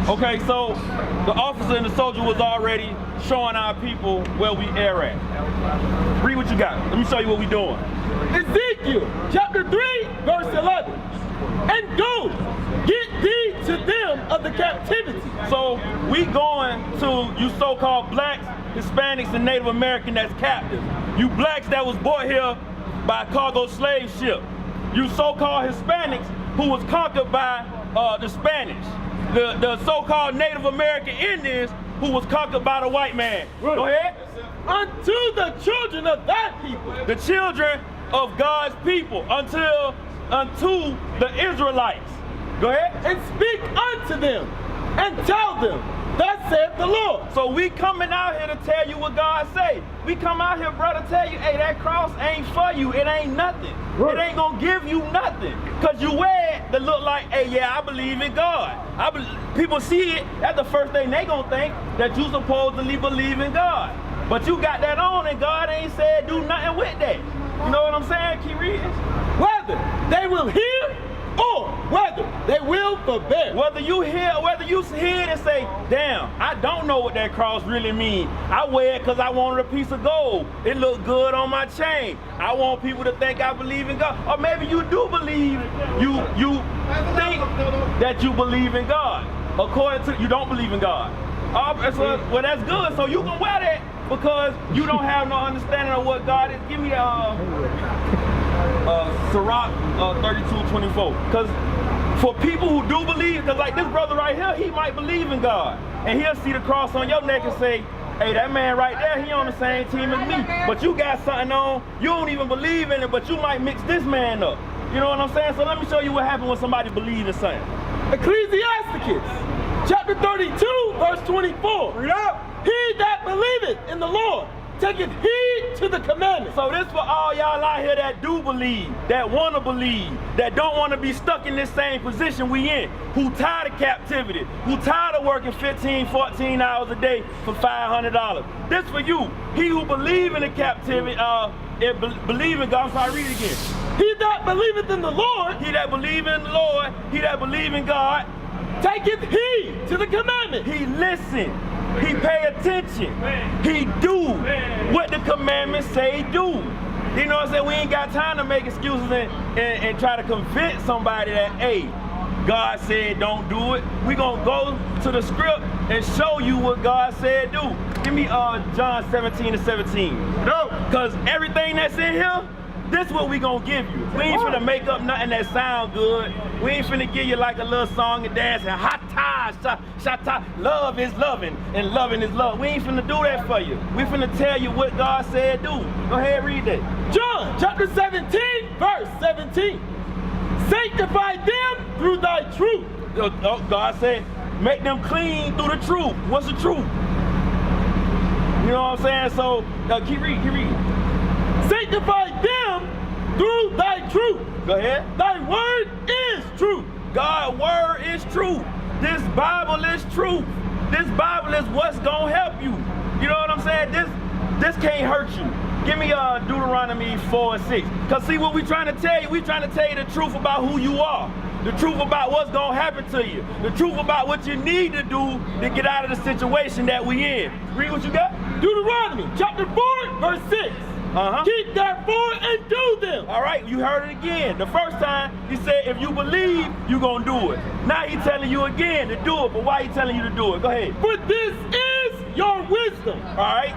Okay, so the officer and the soldier was already showing our people where we err at. Read what you got. Let me show you what we doing. Ezekiel chapter 3, verse 11. And go, get thee to them of the captivity. So we going to you so-called blacks, Hispanics, and Native American that's captive. You blacks that was brought here by a cargo slave ship. You so-called Hispanics who was conquered by the Spanish. The so-called Native American Indians who was conquered by the white man. Right. Go ahead. Unto the children of thy people. The children of God's people unto the Israelites. Go ahead. And speak unto them and tell them, thus saith the Lord. So we coming out here to tell you what God say. We come out here, brother, tell you, hey, that cross ain't for you. It ain't nothing. Right. It ain't gonna give you nothing. Cause you wear it to look like, hey, yeah, I believe in God. People see it, that's the first thing they gonna think, that you supposedly believe in God. But you got that on and God ain't said do nothing with that. You know what I'm saying? Keep reading. Whether they will hear or whether they will forbear. Whether you hear it and say, damn, I don't know what that cross really means. I wear it because I wanted a piece of gold. It looked good on my chain. I want people to think I believe in God. Or maybe you do believe, you think that you believe in God. According to, you don't believe in God. Well, that's good. So you can wear that because you don't have no understanding of what God is. Give me Sirach 32:24. Because for people who do believe, because like this brother right here, he might believe in God. And he'll see the cross on your neck and say, hey, that man right there, he on the same team as me. But you got something on, you don't even believe in it, but you might mix this man up. You know what I'm saying? So let me show you what happens when somebody believes in something. Ecclesiasticus chapter 32, verse 24. Read up. He that believeth in the Lord taketh heed to the commandments. So this for all y'all out here that do believe, that want to believe, that don't want to be stuck in this same position we in, who tired of captivity, who tired of working 15, 14 hours a day for $500. This for you. He who believe in the captivity, believe in God. I'm sorry, read it again. He that believeth in the Lord, he that believe in the Lord, he that believe in God, taketh heed to the commandment. He listen. He pay attention. He do what the commandments say do. You know what I'm saying? We ain't got time to make excuses and try to convince somebody that, hey, God said don't do it. We gonna go to the script and show you what God said do. Give me John 17:17. No. Cause everything that's in here, this what we gonna give you. We ain't finna make up nothing that sound good. We ain't finna give you like a little song and dance and ha-ta, sha-ta. Love is loving and loving is love. We ain't finna do that for you. We finna tell you what God said do. Go ahead, read that. John chapter 17, verse 17. Sanctify them through thy truth. God said, make them clean through the truth. What's the truth? You know what I'm saying? So keep reading. Sanctify them through thy truth. Go ahead. Thy word is truth. God's word is truth. This Bible is truth. This Bible is what's gonna help you. You know what I'm saying? This can't hurt you. Give me Deuteronomy 4 and 6. Cause see what we trying to tell you? We trying to tell you the truth about who you are. The truth about what's gonna happen to you. The truth about what you need to do to get out of the situation that we in. Read what you got. Deuteronomy chapter 4, verse 6. Keep therefore and do them. All right, you heard it again. The first time he said, if you believe, you gonna do it. Now he's telling you again to do it, but why he telling you to do it? Go ahead. For this is your wisdom. All right.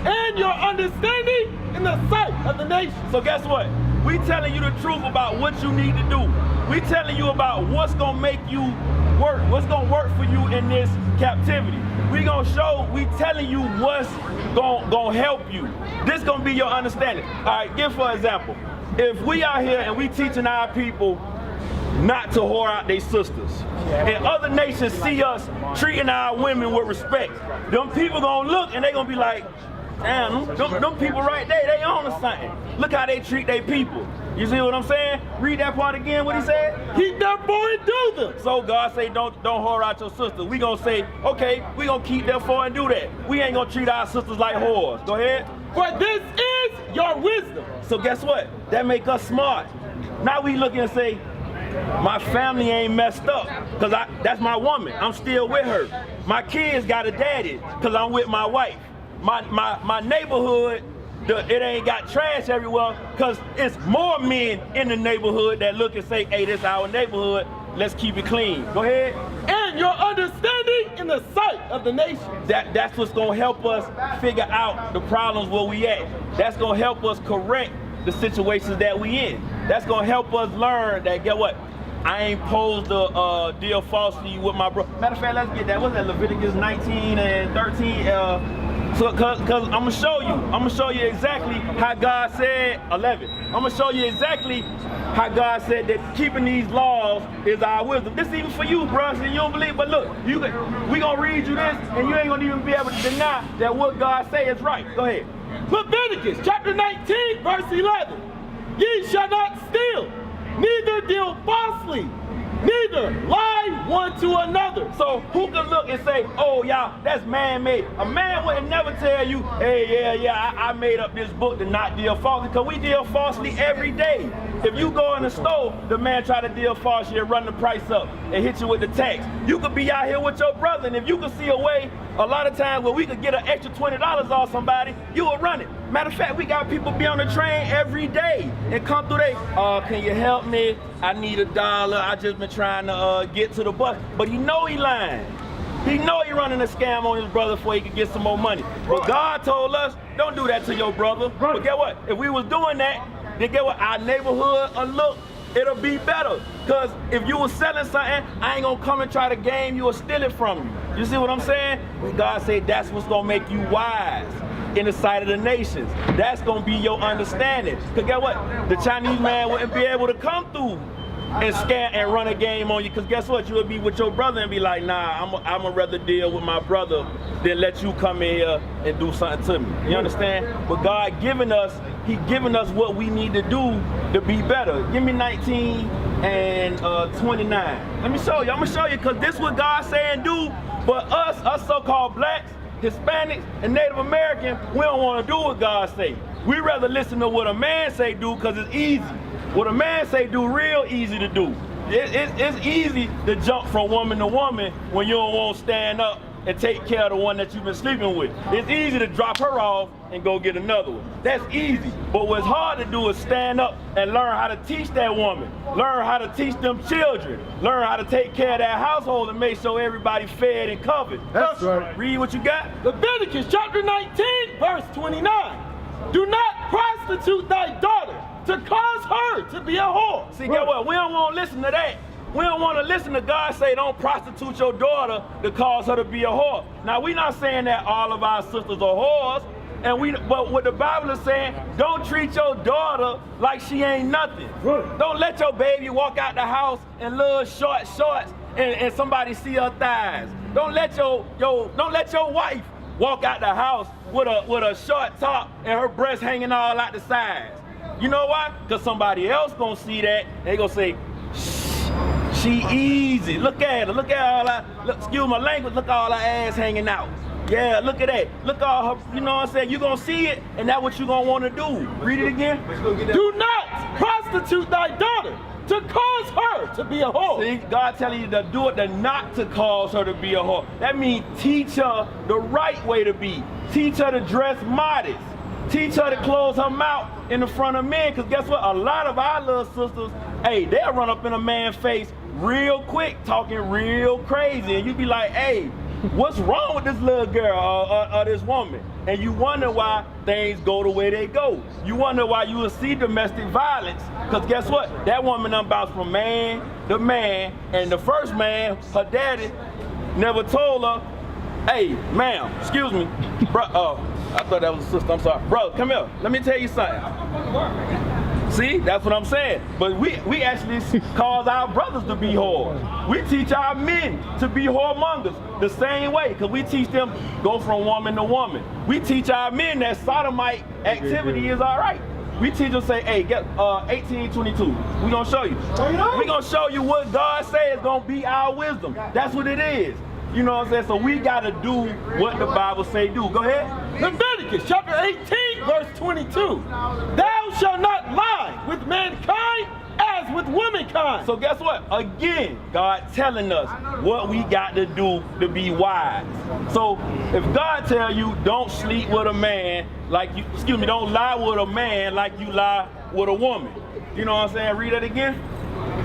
And your understanding in the sight of the nation. So guess what? We telling you the truth about what you need to do. We telling you about what's gonna make you work, what's gonna work for you in this captivity. We telling you what's gonna help you. This gonna be your understanding. All right, give for example, if we out here and we teaching our people not to whore out their sisters, and other nations see us treating our women with respect, them people gonna look and they gonna be like, damn, them people right there, they on to something. Look how they treat their people. You see what I'm saying? Read that part again, what he said? Keep therefore and do them. So God say don't whore out your sisters. We gonna say, okay, we gonna keep therefore and do that. We ain't gonna treat our sisters like whores. Go ahead. For this is your wisdom. So guess what? That make us smart. Now we looking and say, My family ain't messed up, because that's my woman. I'm still with her. My kids got a daddy, because I'm with my wife. My neighborhood, it ain't got trash everywhere, because it's more men in the neighborhood that look and say, hey, this is our neighborhood, let's keep it clean. Go ahead. And your understanding in the sight of the nation. That's what's going to help us figure out the problems where we at. That's going to help us correct the situations that we in. That's going to help us learn that, get what? I ain't posed to deal falsely with my bro. Matter of fact, let's get that. What's that, Leviticus 19 and 13? Cause I'm gonna show you exactly how God said, 11. I'm gonna show you exactly how God said that keeping these laws is our wisdom. This is even for you, bro, and you don't believe, but look, we gonna read you this, and you ain't gonna even be able to deny that what God say is right. Go ahead. Leviticus chapter 19, verse 11. Ye shall not steal, neither deal falsely, neither lie one to another. So who can look and say, oh, y'all, that's man-made? A man would never tell you, hey, I made up this book to not deal falsely, because we deal falsely every day. If you go in the store, the man try to deal falsely and run the price up and hit you with the tax. You could be out here with your brother, and if you could see a way, a lot of times where we could get an extra $20 off somebody, you will run it. Matter of fact, we got people be on the train every day and come through there. Can you help me? I need $1. I just been trying to get to the bus. But he know he lying. He know he running a scam on his brother before he could get some more money. But God told us, don't do that to your brother. But get what? If we was doing that, then get what? Our neighborhood look, it'll be better. Because if you was selling something, I ain't gonna come and try to game you or steal it from you. You see what I'm saying? God said that's what's gonna make you wise in the sight of the nations. That's gonna be your understanding. Because guess what? The Chinese man wouldn't be able to come through and scam and run a game on you, because guess what? You would be with your brother and be like, nah, I'm gonna rather deal with my brother than let you come in here and do something to me. You understand? But God He giving us what we need to do to be better. Give me 19 and 29. Let me show you. I'm gonna show you, because this is what God's saying do. But us so-called blacks, Hispanics, and Native American, we don't want to do what God say. We rather listen to what a man say do, because it's easy. What a man say do real easy to do. It's easy to jump from woman to woman when you don't want to stand up and take care of the one that you've been sleeping with. It's easy to drop her off and go get another one. That's easy. But what's hard to do is stand up and learn how to teach that woman. Learn how to teach them children. Learn how to take care of that household and make sure everybody fed and covered. That's right. Read what you got. Leviticus chapter 19, verse 29. Do not prostitute thy daughter to cause her to be a whore. See, guess what? We don't want to listen to that. We don't want to listen to God say don't prostitute your daughter to cause her to be a whore. Now, we're not saying that all of our sisters are whores, but what the Bible is saying, don't treat your daughter like she ain't nothing. Don't let your baby walk out the house in little short shorts and somebody see her thighs. Don't let your wife walk out the house with a short top and her breasts hanging all out the sides. You know why? Because somebody else gonna see that and they gonna say, shh, she easy. Look at her. Look at all that. Excuse my language. Look at all her ass hanging out. Yeah, look at that. Look at all her. You know what I'm saying? You're gonna see it, and that's what you're gonna want to do. Read it again. Do not prostitute thy daughter to cause her to be a whore. See, God telling you to do it, to not to cause her to be a whore. That means teach her the right way to be. Teach her to dress modest. Teach her to close her mouth in the front of men, because guess what? A lot of our little sisters, hey, they'll run up in a man's face real quick, talking real crazy, and you be like, hey, what's wrong with this little girl or this woman? And you wonder why things go the way they go. You wonder why you will see domestic violence, because guess what? That woman done bounced from man to man, and the first man, her daddy, never told her, hey, ma'am, excuse me, bro, I thought that was a sister, I'm sorry. Bro, come here, let me tell you something. See, that's what I'm saying. But we actually cause our brothers to be whores. We teach our men to be whoremongers the same way, because we teach them go from woman to woman. We teach our men that sodomite activity is all right. We teach them, say, hey, get 1822. We're going to show you. We're going to show you what God says is going to be our wisdom. That's what it is. You know what I'm saying? So we got to do what the Bible say do. Go ahead. Leviticus chapter 18, verse 22. Thou shalt not lie with mankind as with womankind. So guess what? Again, God telling us what we got to do to be wise. So if God tell you don't sleep with a man like you, don't lie with a man like you lie with a woman. You know what I'm saying? Read it again.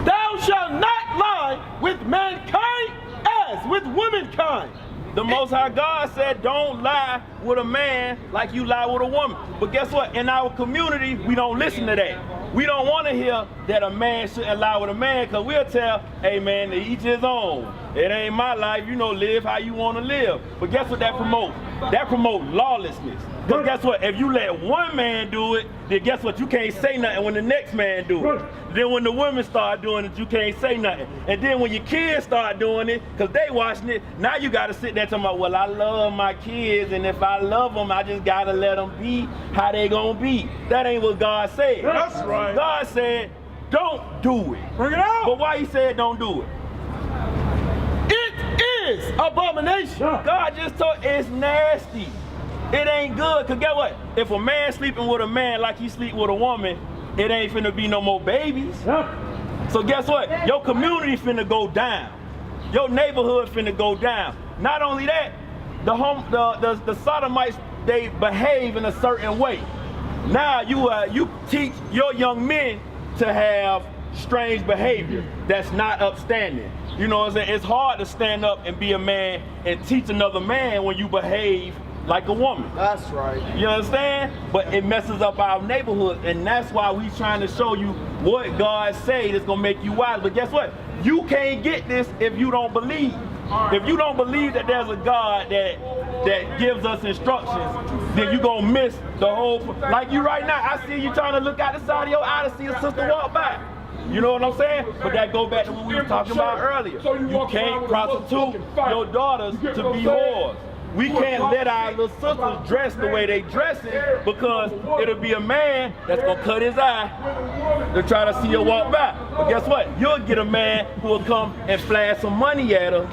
Thou shalt not lie with mankind as with womankind. The Most High God said don't lie with a man like you lie with a woman. But guess what? In our community, we don't listen to that. We don't want to hear that a man shouldn't lie with a man, because we'll tell, hey man, to each his own. It ain't my life, live how you want to live. But guess what that promotes? That promotes lawlessness. Because guess what? If you let one man do it, then guess what? You can't say nothing when the next man do it. Then when the women start doing it, you can't say nothing. And then when your kids start doing it, because they watching it, now you got to sit there talking about, well, I love my kids, and if I love them, I just got to let them be how they going to be. That ain't what God said. That's right. God said, don't do it. Bring it out. But why he said don't do it? It is abomination. God just told it's nasty. It ain't good, because guess what? If a man sleeping with a man like he sleep with a woman, it ain't finna be no more babies. So guess what? Your community finna go down. Your neighborhood finna go down. Not only that, the sodomites, they behave in a certain way. Now you teach your young men to have strange behavior that's not upstanding. You know what I'm saying? It's hard to stand up and be a man and teach another man when you behave like a woman. That's right. You understand? But it messes up our neighborhood, and that's why we trying to show you what God say that's gonna make you wise. But guess what? You can't get this if you don't believe. If you don't believe that there's a God that gives us instructions, then you gonna miss the whole. Like you right now, I see you trying to look out the side of your eye to see a sister walk by. You know what I'm saying? But that go back to what we were talking about earlier. You can't prostitute your daughters to be whores. We can't let our little sisters dress the way they dressing, because it'll be a man that's gonna cut his eye to try to see her walk by. But guess what? You'll get a man who will come and flash some money at her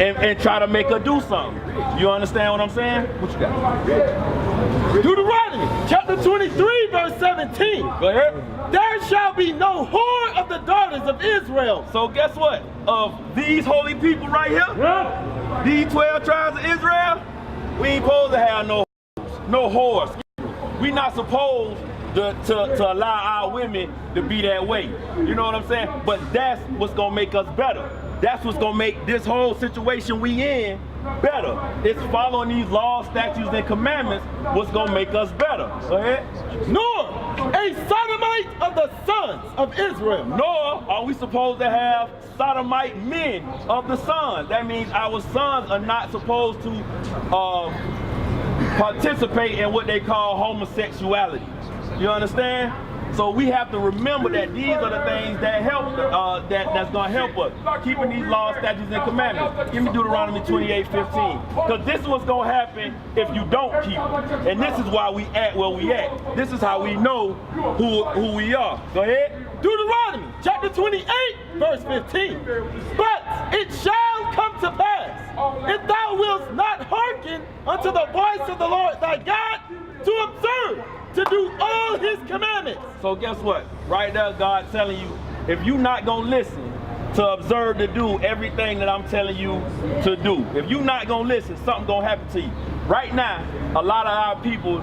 and try to make her do something. You understand what I'm saying? What you got? Deuteronomy chapter 23 verse 17. Go ahead. There shall be no whore of the daughters of Israel. So guess what? Of these holy people right here, these 12 tribes of Israel, we ain't supposed to have no whores. We not supposed to allow our women to be that way. You know what I'm saying? But that's what's gonna make us better. That's what's gonna make this whole situation we in better. It's following these laws, statutes, and commandments what's gonna make us better. Go ahead. Nor a sodomite of the sons of Israel. Nor are we supposed to have sodomite men of the sons. That means our sons are not supposed to participate in what they call homosexuality. You understand? So we have to remember that these are the things that help, that's going to help us. Keeping these laws, statutes, and commandments. Give me Deuteronomy 28:15. Because this is what's going to happen if you don't keep it. And this is why we act where we act. This is how we know who we are. Go ahead. Deuteronomy chapter 28 verse 15. But it shall come to pass, if thou wilt not hearken unto the voice of the Lord thy God, to observe, to do all his commandments. So guess what? Right there, God telling you, if you're not going to listen to observe, to do everything that I'm telling you to do, if you're not going to listen, something's going to happen to you. Right now, a lot of our people,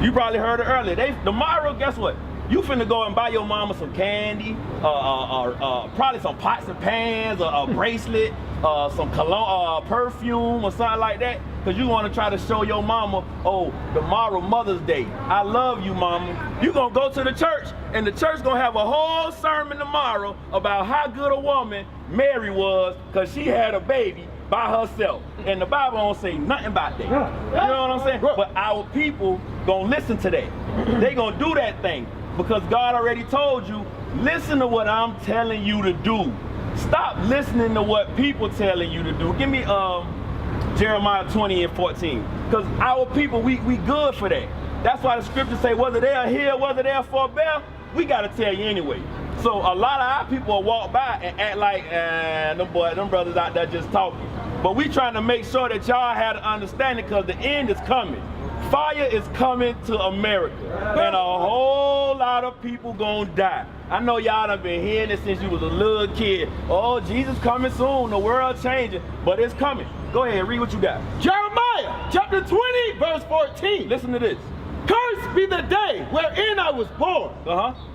you probably heard it earlier, tomorrow, guess what? You finna go and buy your mama some candy, probably some pots and pans, a bracelet, some cologne, perfume, or something like that, because you want to try to show your mama, oh, tomorrow Mother's Day, I love you, mama. You gonna go to the church, and the church gonna have a whole sermon tomorrow about how good a woman Mary was, because she had a baby by herself. And the Bible don't say nothing about that. You know what I'm saying? But our people gonna listen to that. They gonna do that thing. Because God already told you, listen to what I'm telling you to do. Stop listening to what people telling you to do. Give me Jeremiah 20:14. Because our people, we good for that. That's why the scriptures say, whether they're here, whether they're forbear, we got to tell you anyway. So a lot of our people will walk by and act like, them brothers out there just talking. But we trying to make sure that y'all had an understanding, because the end is coming. Fire is coming to America, and a whole whole lot of people gonna die. I know y'all done been hearing it since you was a little kid. Oh, Jesus coming soon, the world changing, but it's coming. Go ahead, read what you got. Jeremiah chapter 20, verse 14. Listen to this. Cursed be the day wherein I was born.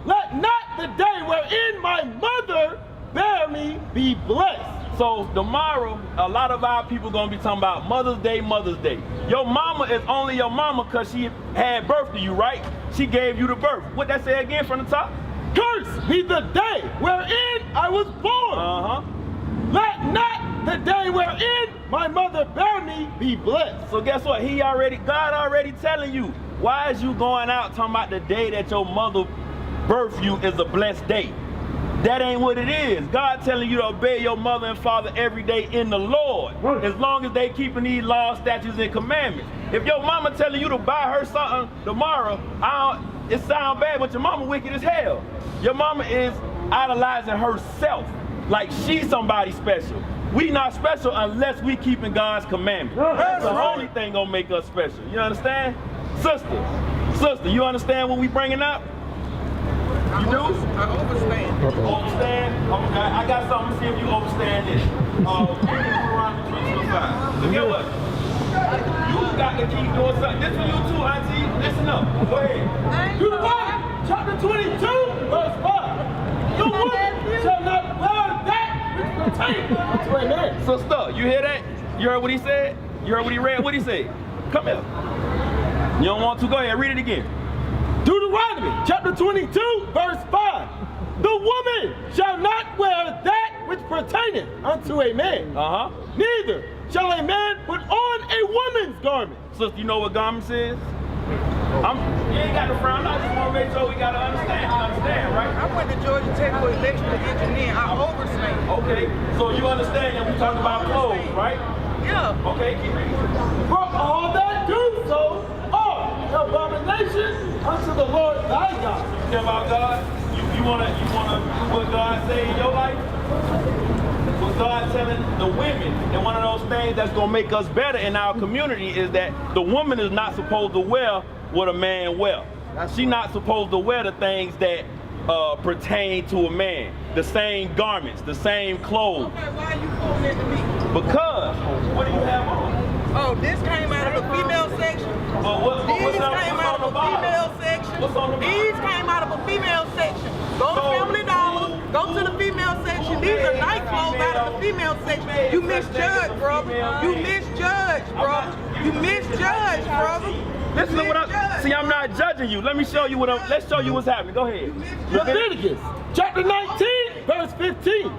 Let not the day wherein my mother bare me be blessed. So tomorrow, a lot of our people gonna be talking about Mother's Day, Mother's Day. Your mama is only your mama because she had birth to you, right? She gave you the birth. What that say again from the top? Cursed be the day wherein I was born. Let not the day wherein my mother bare me be blessed. So guess what? God already telling you. Why is you going out talking about the day that your mother birthed you is a blessed day? That ain't what it is. God telling you to obey your mother and father every day in the Lord, as long as they keeping these laws, statutes, and commandments. If your mama telling you to buy her something tomorrow, it sound bad, but your mama wicked as hell. Your mama is idolizing herself like she's somebody special. We not special unless we keeping God's commandments. That's the only thing gonna make us special. You understand? Sister, you understand what we bringing up? You do? I overstand. Overstand? Okay, I got something to see if you understand this. Look at what? You got to keep doing something. This for you too, auntie. Listen up. Go ahead. Deuteronomy chapter 22, verse 5. The woman shall not wear that which pertains to a man. Sister, you hear that? You heard what he said? You heard what he read? What he said? Come here. You don't want to? Go ahead. Read it again. Deuteronomy chapter 22, verse 5. The woman shall not wear that which pertaineth unto a man. Neither shall a man put on a woman's garment. Sister, you know what garments is? You ain't got to frown. I just want to make sure we got to understand. You understand, right? I went to Georgia Tech for electrical engineering. I overstand. Okay, so you understand that we talk about clothes, right? Yeah. Okay, keep reading. For all that do so are abomination unto the Lord thy God. You care about God? You wanna what God say in your life? What God telling the women, and one of those things that's gonna make us better in our community is that the woman is not supposed to wear what a man wear. She's not supposed to wear the things that pertain to a man. The same garments, the same clothes. Okay, why are you quoting it to me? Because, what do you have on? Oh, this came out of the female section. These came out of a female section. These came out of a female section. Go to Family Dollar, go to the female section. These are night clothes out of the female section. You misjudged, brother. You misjudged, brother. You misjudged, brother. Listen to what I'm not judging you. Let me show you let's show you what's happening. Go ahead. Leviticus chapter 19, verse 15.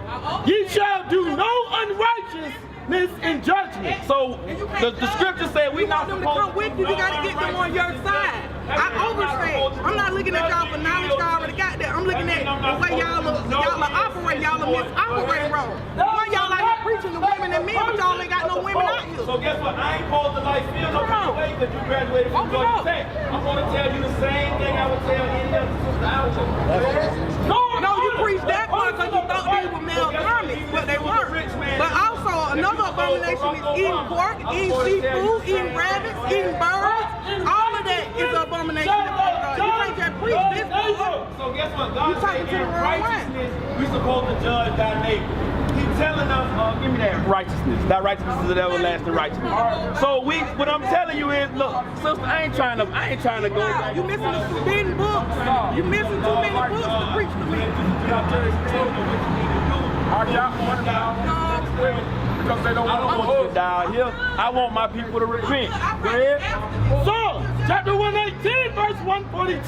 Ye shall do no unrighteousness in judgment. So the scripture said we not supposed to come with you. You gotta get them on your side. I overstand. I'm not looking at y'all for knowledge. Y'all already got that. I'm looking at the way y'all are operating. Y'all are misoperating wrong. Why y'all out here preaching to women and men, but y'all ain't got no women out here? So guess what? I ain't supposed to feel no kind of way because you graduated from Georgia Tech. I'm gonna tell you the same thing I would tell any other sister out there. No, you preached that part because you thought these were male garments, but they weren't. But also another abomination is eating pork, eating seafood, eating rabbits, eating birds. All of that is an abomination before God. You can't just preach this. So guess what? God said in righteousness, we supposed to judge thy neighbor. He's telling us, give me that righteousness. That righteousness is an everlasting righteousness. So what I'm telling you is, look, sister, I ain't trying to go back. You missing the forbidden books. You missing too many books to preach to me. Because they don't want to die here. I want my people to repent. Go ahead. Psalms chapter 118, verse 142.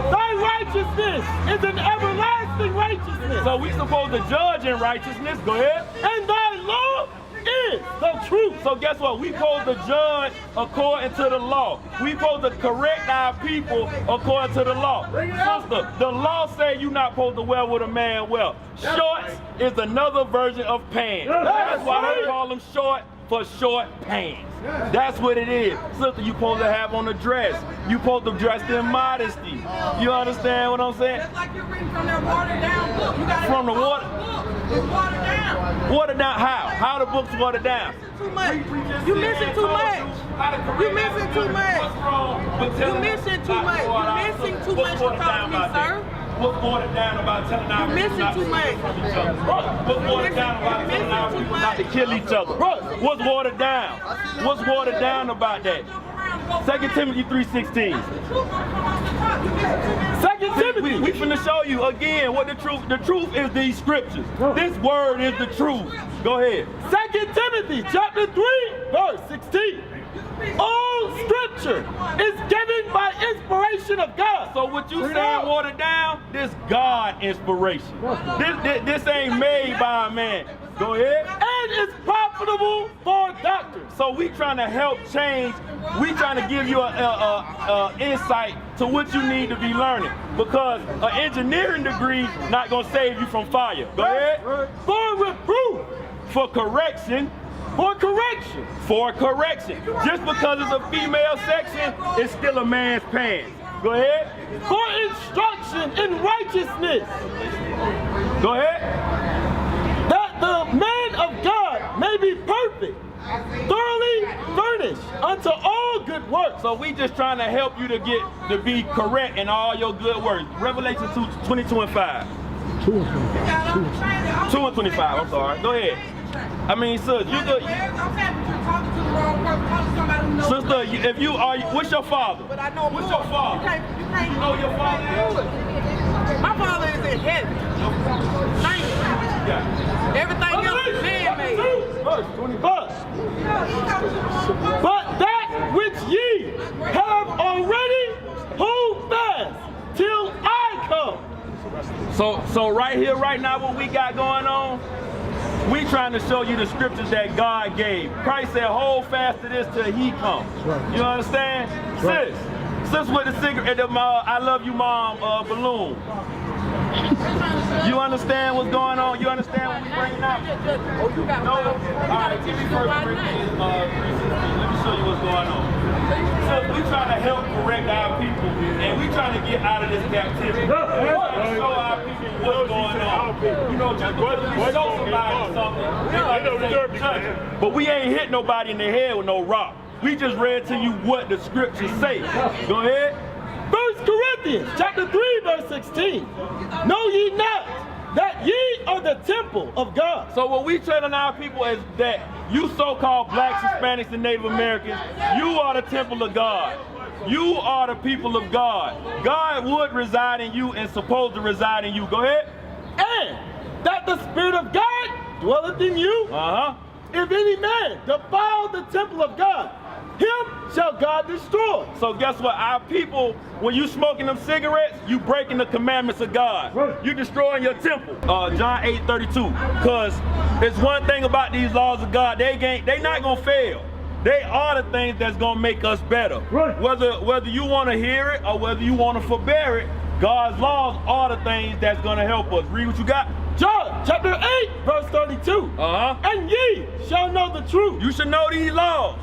Thy righteousness is an everlasting righteousness. So we supposed to judge in righteousness. Go ahead. And thy law is the truth. So guess what? We supposed to judge according to the law. We supposed to correct our people according to the law. Sister, the law say you not supposed to wear what a man wear. Shorts is another version of pants. That's why they call them short for short pants. That's what it is. Sister, you supposed to have on a dress. You supposed to dress in modesty. You understand what I'm saying? It's like you're reading from their watered down book. You gotta From the water? It's watered down. Watered down how? How the book's watered down? Too much. You missing too much. You're missing too much. You're missing too much. You're missing too much to talk to me, sir. What's watered down about telling our people not to steal from each other? What's watered down about telling our people not to kill each other? What's watered down? What's watered down about that? 2 Timothy 3:16. 2 Timothy. We finna show you again what the truth is these scriptures. This word is the truth. Go ahead. 2 Timothy chapter 3, verse 16. All scripture is given by inspiration of God. So what you saying watered down, this God inspiration. This ain't made by a man. Go ahead. And it's profitable for doctrine. So we trying to help change. We trying to give you a insight to what you need to be learning. Because an engineering degree not going to save you from fire. Go ahead. For reproof. For correction. For correction. For correction. Just because it's a female section, it's still a man's pants. Go ahead. For instruction in righteousness. Go ahead. That the man of God may be perfect, thoroughly furnished unto all good works. So we just trying to help you to be correct in all your good works. Revelation 22:5. 2:25. I'm sorry. Go ahead. I mean, sis, you good. Sister, if you are, what's your father? But I know what's your father? You know your father is? My father is in heaven. Thank you. Yeah. Everything else is man-made. Verse 25. But that which ye have already hold fast till I come. So right here, right now, what we got going on, we trying to show you the scriptures that God gave. Christ said, hold fast to this till he comes. Right. You understand? Right. Sis with the cigarette, I love you mom balloon. You understand what's going on? You understand what we're bringing out? No? All right, give me first. Let me show you what's going on. So we trying to help correct our people, and we trying to get out of this captivity. We trying to show our people what's going on. You know, just because we show somebody something, but we ain't hit nobody in the head with no rock. We just read to you what the scriptures say. Go ahead. 1 Corinthians chapter 3, verse 16. Know ye not that ye are the temple of God? So what we telling our people is that you so-called blacks, Hispanics, and Native Americans, you are the temple of God. You are the people of God. God would reside in you and supposed to reside in you. Go ahead. And that the Spirit of God dwelleth in you. If any man defile the temple of God, him shall God destroy. So guess what? Our people, when you smoking them cigarettes, you breaking the commandments of God. Right. You destroying your temple. John 8:32. Because it's one thing about these laws of God, they not gonna fail. They are the things that's gonna make us better. Right. Whether you wanna hear it or whether you wanna forbear it, God's laws are the things that's gonna help us. Read what you got. John chapter 8, verse 32. And ye shall know the truth. You should know these laws.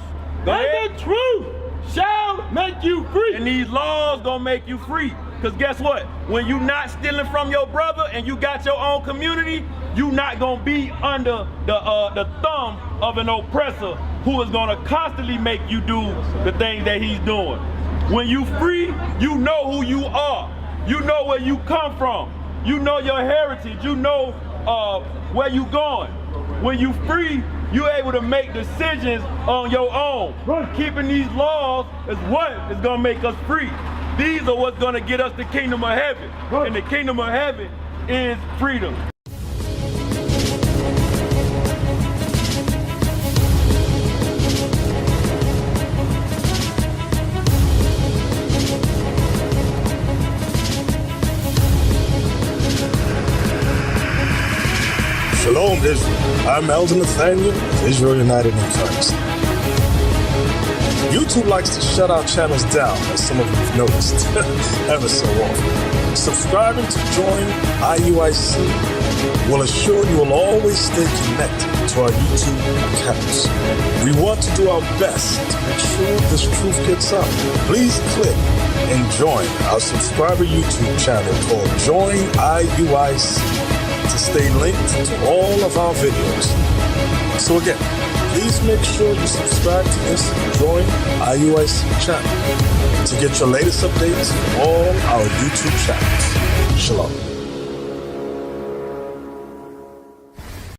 And the truth shall make you free. And these laws gonna make you free. Because guess what? When you not stealing from your brother and you got your own community, you not gonna be under the thumb of an oppressor who is gonna constantly make you do the things that he's doing. When you free, you know who you are. You know where you come from. You know your heritage. You know where you going. When you free, you're able to make decisions on your own. Right. Keeping these laws is what is going to make us free. These are what's going to get us the kingdom of heaven. Right. And the kingdom of heaven is freedom. Shalom, Israel. I'm Elder Nathaniel, Israel United in Christ. YouTube likes to shut our channels down, as some of you have noticed, ever so often. Subscribing to join IUIC will assure you will always stay connected to our YouTube accounts. We want to do our best to make sure this truth gets out. Please click and join our subscriber YouTube channel called Join IUIC to stay linked to all of our videos. So again, please make sure you subscribe to this and join IUIC channel to get your latest updates from all our YouTube channels. Shalom.